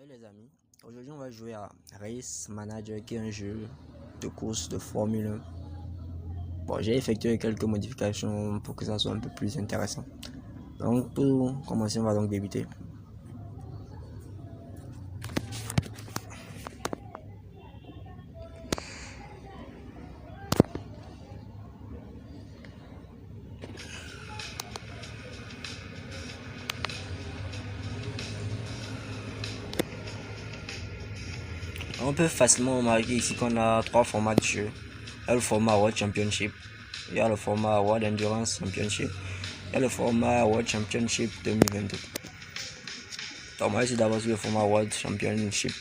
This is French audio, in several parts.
Salut les amis, aujourd'hui on va jouer à Race Manager qui est un jeu de course de Formule 1. Bon, j'ai effectué quelques modifications pour que ça soit un peu plus intéressant. Donc pour commencer, on va donc débuter. On peut facilement remarquer ici qu'on a trois formats de jeu. Il y a le format World Championship, il y a le format World Endurance Championship, il y a le format World Championship 2022. Donc on va essayer d'abord sur le format World Championship.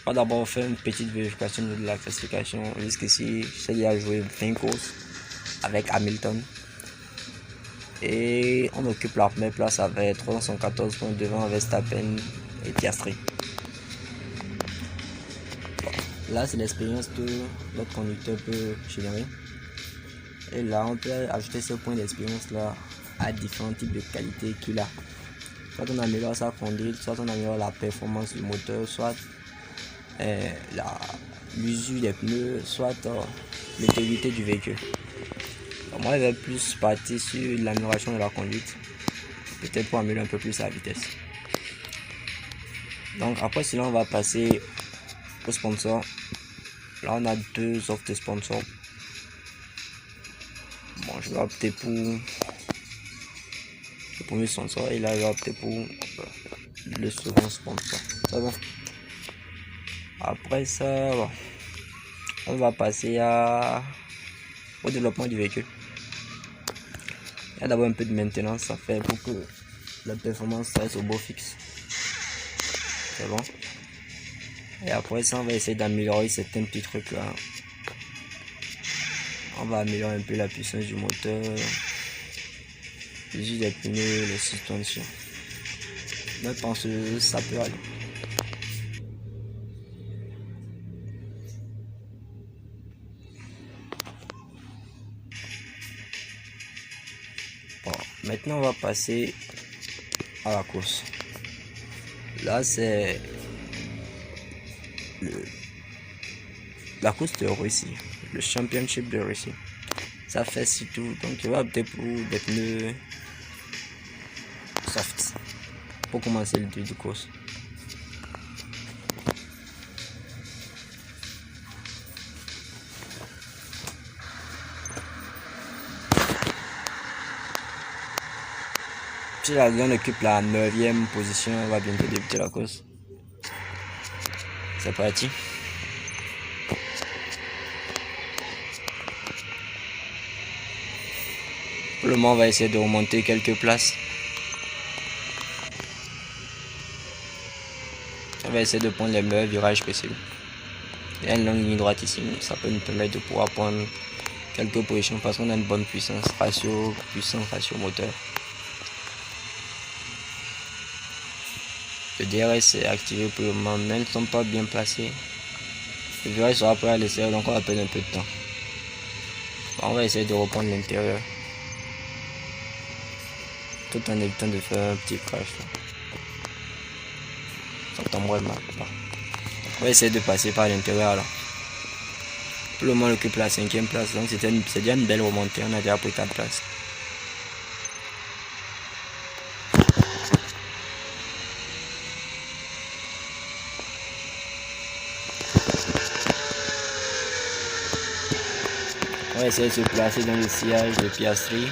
On va d'abord faire une petite vérification de la classification. Jusqu'ici, j'ai déjà joué 20 courses avec Hamilton. Et on occupe la première place avec 314 points devant Verstappen et Piastri. Là, c'est l'expérience que notre conducteur peut générer. Et là, on peut ajouter ce point d'expérience là à différents types de qualités qu'il a. Soit on améliore sa conduite, soit on améliore la performance du moteur, soit l'usure des pneus, soit l'intégrité du véhicule. Donc moi, je vais plus partir sur l'amélioration de la conduite, peut-être pour améliorer un peu plus la vitesse. Donc après cela, on va passer au sponsor. Là, on a deux offres de sponsors. Bon, je vais opter pour le premier sponsor et là, je vais opter pour le second sponsor. Ça va. Après ça, bon, on va passer au développement du véhicule. Il y a d'abord un peu de maintenance à faire pour que la performance reste au beau fixe. C'est bon. Et après ça, on va essayer d'améliorer certains petits trucs là. On va améliorer un peu la puissance du moteur, l'usure des pneus, les suspensions. Je pense que ça peut aller. Bon, maintenant on va passer à la course. Là c'est la course de Russie, le championship de Russie. Ça fait 6 tours, donc je vais opter pour des pneus soft pour commencer le tour de course. Si la zone occupe la 9e position, on va bientôt débuter la course. C'est parti. Pour le moment, on va essayer de remonter quelques places. On va essayer de prendre les meilleurs virages possibles. Il y a une longue ligne droite ici, ça peut nous permettre de pouvoir prendre quelques positions parce qu'on a une bonne puissance ratio moteur. Le DRS est activé pour le moment, mais ils ne sont pas bien placés. Le virage sera prêt à l'essai, donc on va perdre un peu de temps. On va essayer de reprendre l'intérieur, tout en évitant de faire un petit crash. Ça tombe vraiment pas. On va essayer de passer par l'intérieur là. Pour le moment, on occupe la 5e place, donc c'est déjà une belle remontée. On a déjà pris 4 places. On va essayer de se placer dans le sillage de Piastri.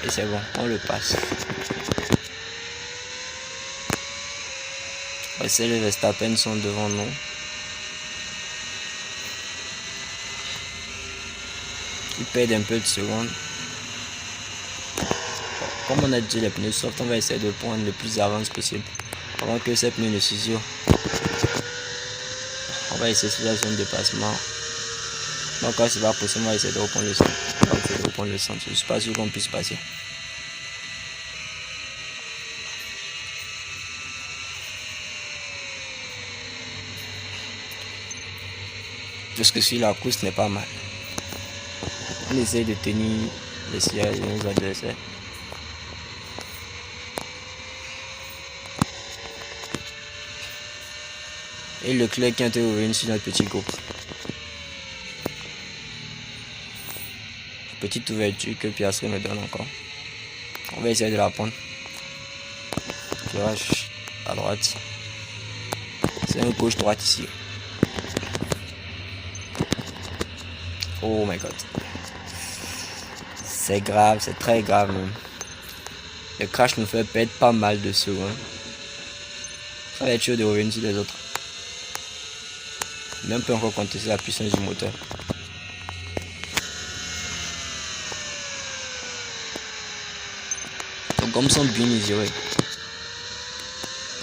Et c'est bon, on le passe. Russell et Verstappen sont devant nous. Ils perdent un peu de secondes. Comme on a dit les pneus soft, on va essayer de prendre le plus d'avance possible avant que ces pneus ne s'usurent. On va essayer sur la zone de dépassement. Donc quand c'est pas possible, on va essayer de reprendre le centre. Je ne suis pas sûr qu'on puisse passer. Jusque-ci, la course n'est pas mal. On essaie de tenir les sièges de nos adversaires. Et Leclerc qui est revenu sur notre petit groupe. Petite ouverture que Piastri me donne encore. On va essayer de la prendre. Virage à droite. C'est un gauche droite ici. Oh my god. C'est grave, c'est très grave même. Le crash nous fait perdre pas mal de secondes. Ça va être chaud de revenir sur les autres. Mais on peut encore contester la puissance du moteur. Donc comme sont bien mesurés.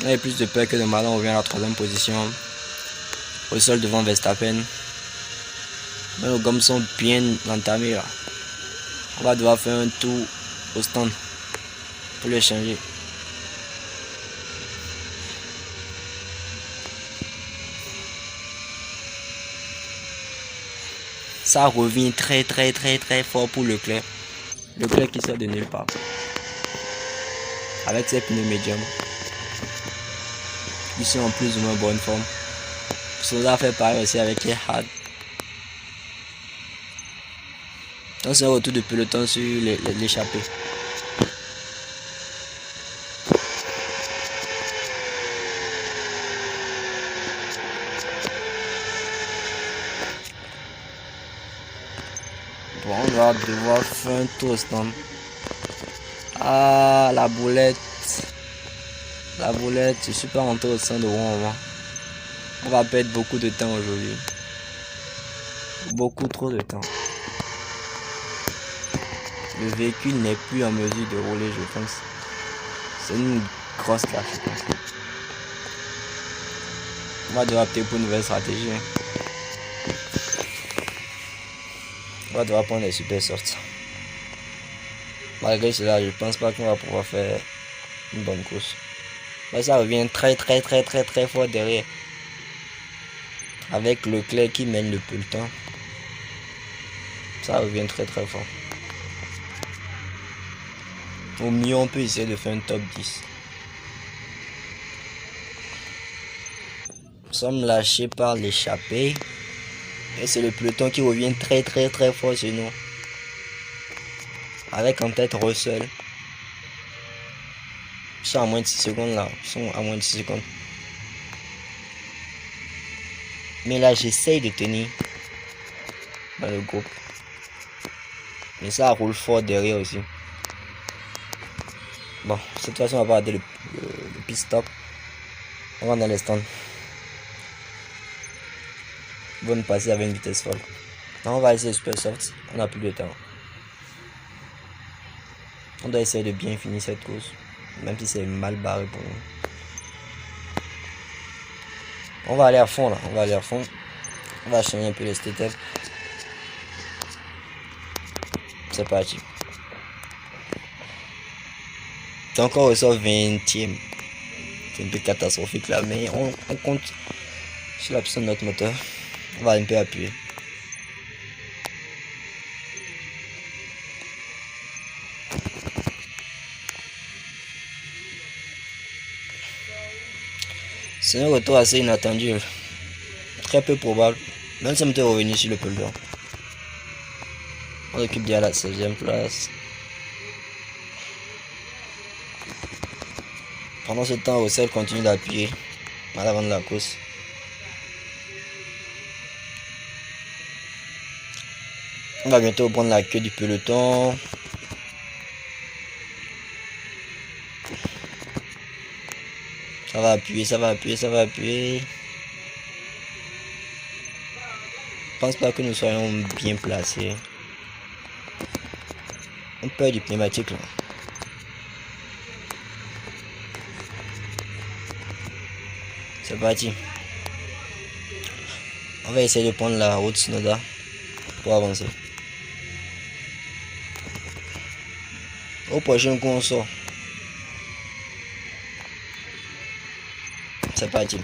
On a plus de peur que de mal, on revient à la 3e position. Au sol devant Verstappen. Mais nos gommes sont bien entamées là. On va devoir faire un tour au stand pour les changer. Ça revient très fort pour Leclerc. Leclerc qui sort de nulle part. Avec ses pneus médiums. Ils sont en plus ou moins bonne forme. Cela fait pareil aussi avec les hard. On se retour de peloton sur l'échappée. Bon, on va devoir faire un tour au stand. Ah, la boulette. La boulette, je suis pas rentré au stand de Rouen. On va perdre beaucoup de temps aujourd'hui. Beaucoup trop de temps. Le véhicule n'est plus en mesure de rouler, je pense. C'est une grosse carte, je pense. On va devoir opter pour une nouvelle stratégie. On va devoir prendre les super sorties. Malgré cela, je pense pas qu'on va pouvoir faire une bonne course. Mais ça revient très fort derrière. Avec Leclerc qui mène le peloton. Ça revient très fort. Au mieux, on peut essayer de faire un top 10. Nous sommes lâchés par l'échappée. Et c'est le peloton qui revient très fort sur nous. Avec en tête Russell. Ils sont à moins de 6 secondes là. Ils sont à moins de 6 secondes. Mais là, j'essaye de tenir dans le groupe. Mais ça roule fort derrière aussi. Bon, cette façon, on va regarder le pit stop. On va dans les stands. Ils vont nous passer avec une vitesse folle. Non, on va essayer super soft. On n'a plus de temps. On doit essayer de bien finir cette course. Même si c'est mal barré pour nous. On va aller à fond là. On va aller à fond. On va changer un peu les states. C'est parti. C'est encore au sort 20e. C'est un peu catastrophique là. Mais on compte sur la puissance de notre moteur. On va un peu appuyer. C'est un retour assez inattendu. Très peu probable. Même si on était revenu sur le peloton. On occupe déjà la 16e place. Pendant ce temps, Russell continue d'appuyer à l'avant de la course. On va bientôt prendre la queue du peloton. Ça va appuyer. Je pense pas que nous soyons bien placés. On perd du pneumatique là. C'est parti. On va essayer de prendre la route Tsunoda pour avancer. Au prochain coup on sort. C'est parti.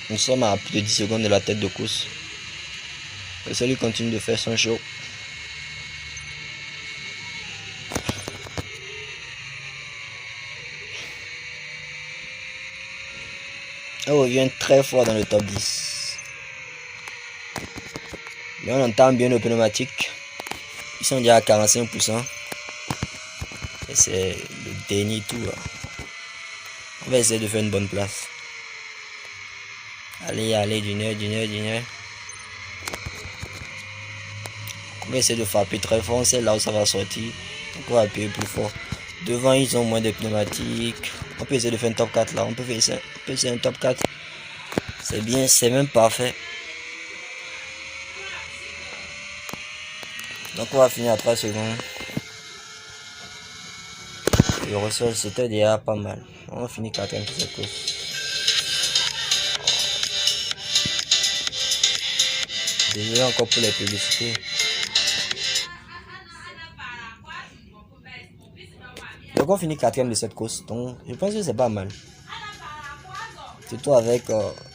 Nous sommes à plus de 10 secondes de la tête de course. Et celui continue de faire son show. Elle revient très fort dans le top 10. Mais on entend bien nos pneumatiques. Ils sont déjà à 45%. Et c'est le dernier tour. On va essayer de faire une bonne place. Allez, allez, d'une. On va essayer de frapper très fort. C'est là où ça va sortir. Donc on va appuyer plus fort. Devant, ils ont moins de pneumatiques. On peut essayer de faire un top 4 là. On peut essayer un top 4. C'est bien, c'est même parfait. Donc on va finir à 3 secondes. Le ressort c'était déjà pas mal. On va finir 4ème sur cette course. Désolé encore pour les publicités. Donc on finit 4ème de cette course. Donc je pense que c'est pas mal. Surtout avec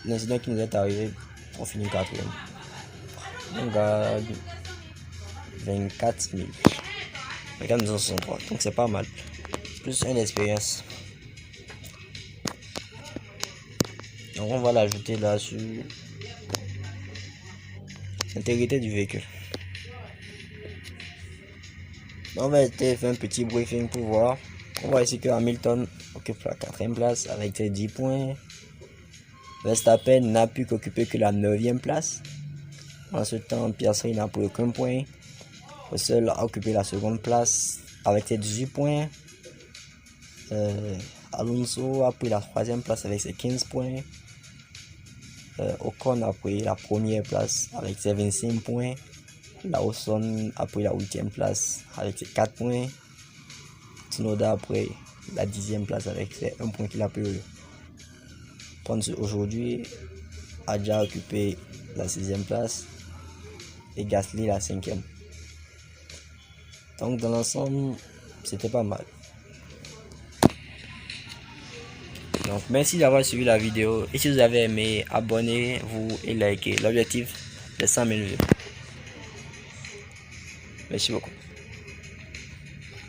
l'incident qui nous est arrivé. On finit 4ème. On gagne 24 000. 24 263. Donc c'est pas mal. Plus une expérience. Donc on va l'ajouter là sur l'intégrité du véhicule. On va essayer de faire un petit briefing pour voir. On voit ici que Hamilton occupe la 4ème place avec ses 10 points. Verstappen n'a pu qu'occuper que la 9ème place. En ce temps, Piastri n'a pris aucun point. Russell a occupé la 2ème place avec ses 18 points. Alonso a pris la 3ème place avec ses 15 points. Ocon a pris la 1ère place avec ses 25 points. Lawson a pris la 8ème place avec ses 4 points. Tsunoda a pris la 10ème place avec ses 1 point qu'il a pu prendre aujourd'hui. A déjà occupé la 6ème place. Et Gasly la 5ème. Donc dans l'ensemble, c'était pas mal. Donc merci d'avoir suivi la vidéo. Et si vous avez aimé, abonnez-vous et likez. L'objectif, c'est 100 000 vues. Merci beaucoup.